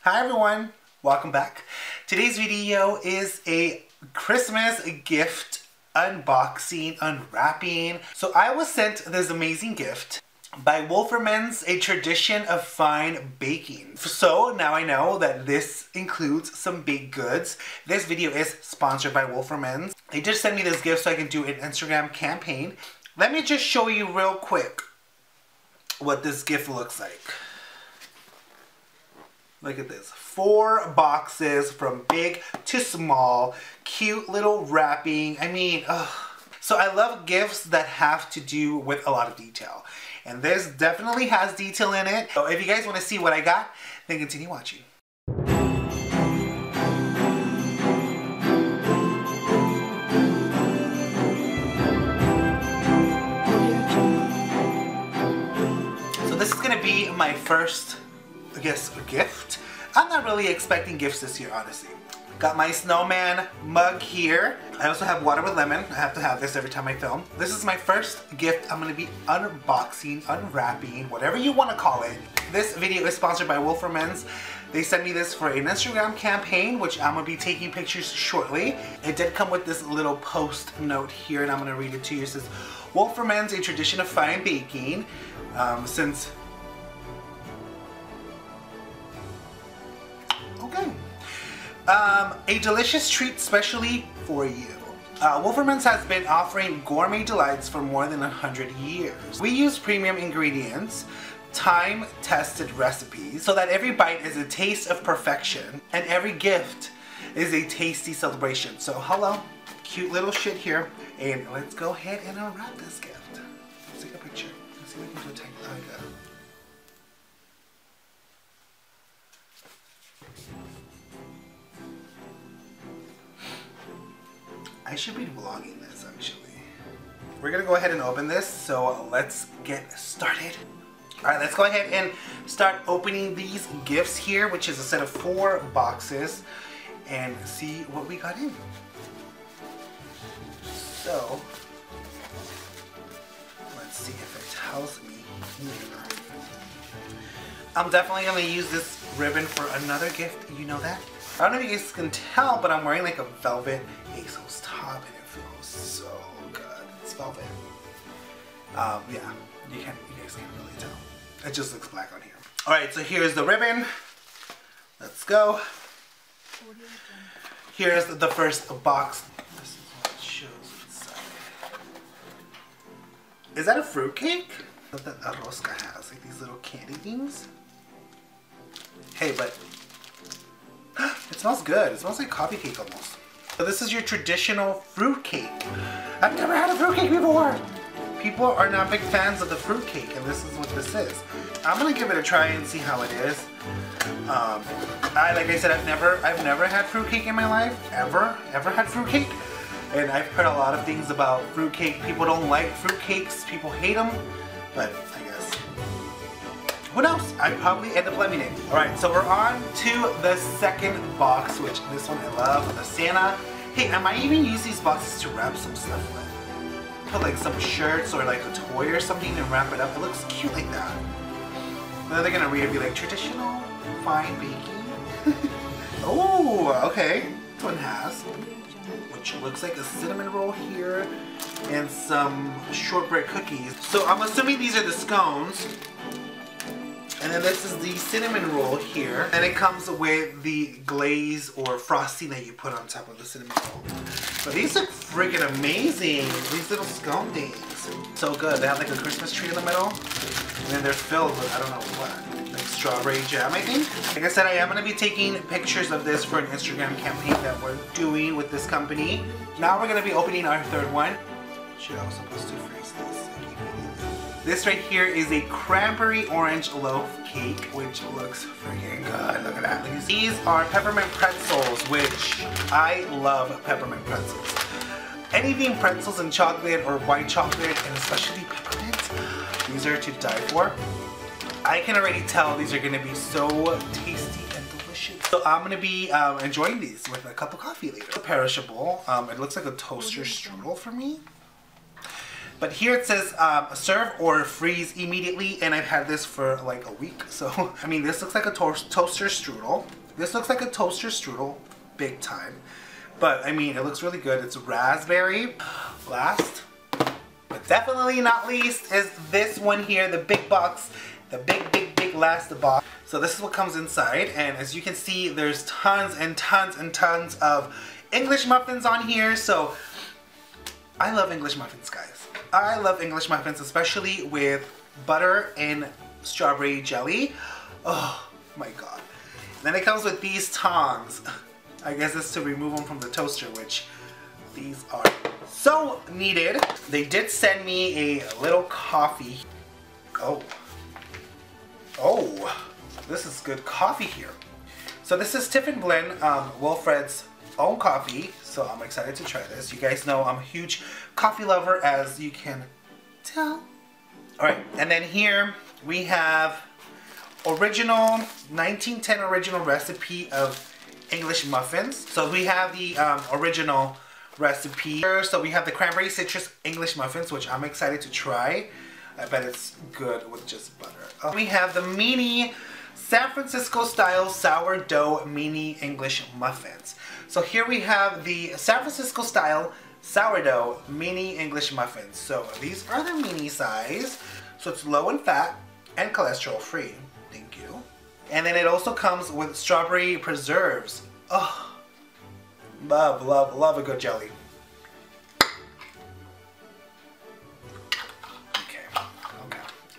Hi everyone, welcome back. Today's video is a Christmas gift unboxing, unwrapping. So I was sent this amazing gift by Wolferman's, A Tradition of Fine Baking. So now I know that this includes some baked goods. This video is sponsored by Wolferman's. They just sent me this gift so I can do an Instagram campaign. Let me just show you real quick what this gift looks like. Look at this. 4 boxes from big to small. Cute little wrapping. I mean, ugh. So I love gifts that have to do with a lot of detail. And this definitely has detail in it. So if you guys want to see what I got, then continue watching. So this is going to be my first, I guess, gift. I'm not really expecting gifts this year, honestly. Got my snowman mug here. I also have water with lemon. I have to have this every time I film. This is my first gift I'm going to be unboxing, unwrapping, whatever you want to call it. This video is sponsored by Wolferman's. They sent me this for an Instagram campaign, which I'm going to be taking pictures shortly. It did come with this little post note here, and I'm going to read it to you. It says, Wolferman's, A Tradition of Fine Baking. A delicious treat specially for you. Wolferman's has been offering gourmet delights for more than 100 years. We use premium ingredients, time-tested recipes, so that every bite is a taste of perfection and every gift is a tasty celebration. So hello, cute little shit here, and let's go ahead and unwrap this gift. Let's take a picture. Let's see if we can do a tight like I should be vlogging this actually. We're gonna go ahead and open this, so let's get started. Alright, let's go ahead and start opening these gifts here, which is a set of 4 boxes, and see what we got in. So, let's see if it tells me here. I'm definitely gonna use this ribbon for another gift, you know that? I don't know if you guys can tell, but I'm wearing like a velvet ASOS top and it feels so good. It's velvet. Yeah, you guys can't really tell. It just looks black on here. Alright, so here's the ribbon. Let's go. Here's the first box. This is what it shows inside. Is that a fruitcake? What that Tonydelarocha has, like these little candy things. Hey, but it smells good. It smells like coffee cake almost. So this is your traditional fruit cake. I've never had a fruit cake before. People are not big fans of the fruit cake, and this is what this is. I'm gonna give it a try and see how it is. Like I said, I've never had fruit cake in my life. Ever had fruit cake. And I've heard a lot of things about fruit cake. People don't like fruit cakes. People hate them. But I guess, who knows? I'd probably end up loving it. Alright, so we're on to the second box, which this one I love, the Santa. Hey, I might even use these boxes to wrap some stuff with. Put like some shirts or like a toy or something and wrap it up. It looks cute like that. And then they're gonna read it and be like, traditional fine baking. Oh, okay. This one has, which looks like a cinnamon roll here and some shortbread cookies. So I'm assuming these are the scones. And then this is the cinnamon roll here. And it comes with the glaze or frosting that you put on top of the cinnamon roll. But these look freaking amazing. These little scone things. So good. They have like a Christmas tree in the middle. And then they're filled with, I don't know what, like strawberry jam, I think. Like I said, I am going to be taking pictures of this for an Instagram campaign that we're doing with this company. Now we're going to be opening our third one. Shit, I was supposed to freeze this. This right here is a cranberry orange loaf cake, which looks freaking good. Look at that. These are peppermint pretzels, which I love peppermint pretzels. Anything pretzels and chocolate or white chocolate, and especially peppermint, these are to die for. I can already tell these are going to be so tasty and delicious. So I'm going to be enjoying these with a cup of coffee later. Perishable. It looks like a toaster strudel for me. But here it says serve or freeze immediately, and I've had this for like a week. So, I mean, this looks like a toaster strudel. This looks like a toaster strudel, big time. But, I mean, it looks really good. It's raspberry. Last, but definitely not least, is this one here, the big box. The big last box. So this is what comes inside, and as you can see, there's tons and tons and tons of English muffins on here. So I love English muffins, guys. I love English muffins, especially with butter and strawberry jelly. Oh my god. Then it comes with these tongs. I guess it's to remove them from the toaster, which these are so needed. They did send me a little coffee. Oh, this is good coffee here. So this is Tiffin Blend, Wilfred's own coffee. So I'm excited to try this. You guys know I'm a huge coffee lover, as you can tell. All right, and then here we have original 1910 original recipe of English muffins. So we have the original recipe here. So we have the cranberry citrus English muffins, which I'm excited to try. I bet it's good with just butter. We have the mini San Francisco style sourdough mini English muffins. So here we have the San Francisco style sourdough mini English muffins. So these are the mini size. So it's low in fat and cholesterol free. Thank you. And then it also comes with strawberry preserves. Oh, love, love, love a good jelly.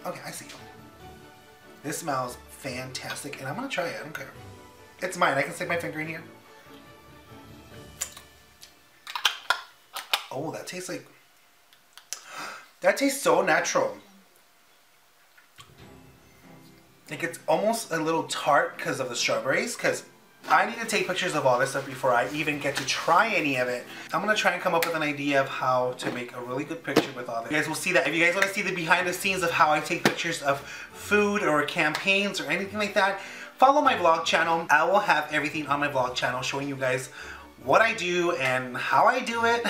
Okay, I see you. This smells fantastic, and I'm gonna try it. I don't care. It's mine. I can stick my finger in here. Oh, that tastes like... That tastes so natural. Like, it's almost a little tart because of the strawberries, because I need to take pictures of all this stuff before I even get to try any of it. I'm going to try and come up with an idea of how to make a really good picture with all this. You guys will see that. If you guys want to see the behind the scenes of how I take pictures of food or campaigns or anything like that, follow my vlog channel. I will have everything on my vlog channel showing you guys what I do and how I do it.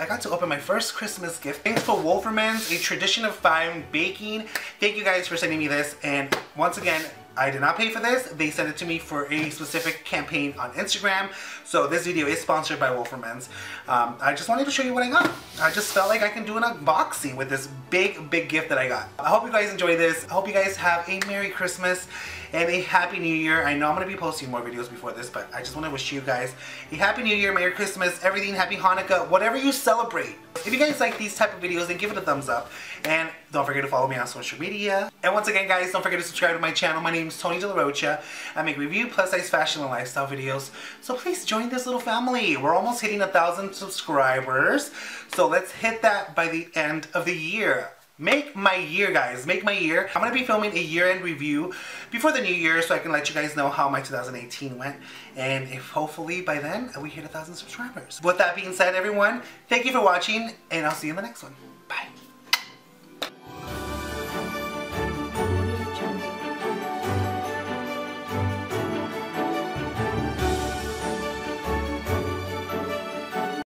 I got to open my first Christmas gift. Thanks for Wolferman's, a tradition of fine baking. Thank you guys for sending me this, and once again, I did not pay for this. They sent it to me for a specific campaign on Instagram. So this video is sponsored by Wolferman's. I just wanted to show you what I got. I just felt like I can do an unboxing with this big gift that I got. I hope you guys enjoy this. I hope you guys have a Merry Christmas and a Happy New Year. I know I'm going to be posting more videos before this, but I just want to wish you guys a Happy New Year, Merry Christmas, everything, Happy Hanukkah, whatever you celebrate. If you guys like these type of videos, then give it a thumbs up. And don't forget to follow me on social media. And once again, guys, don't forget to subscribe to my channel. My name is Tonydelarocha. I make review, plus size, fashion, and lifestyle videos. So please join this little family. We're almost hitting 1,000 subscribers. So let's hit that by the end of the year. Make my year, guys. Make my year. I'm going to be filming a year-end review before the new year so I can let you guys know how my 2018 went. And if hopefully by then we hit 1,000 subscribers. With that being said, everyone, thank you for watching, and I'll see you in the next one. Bye.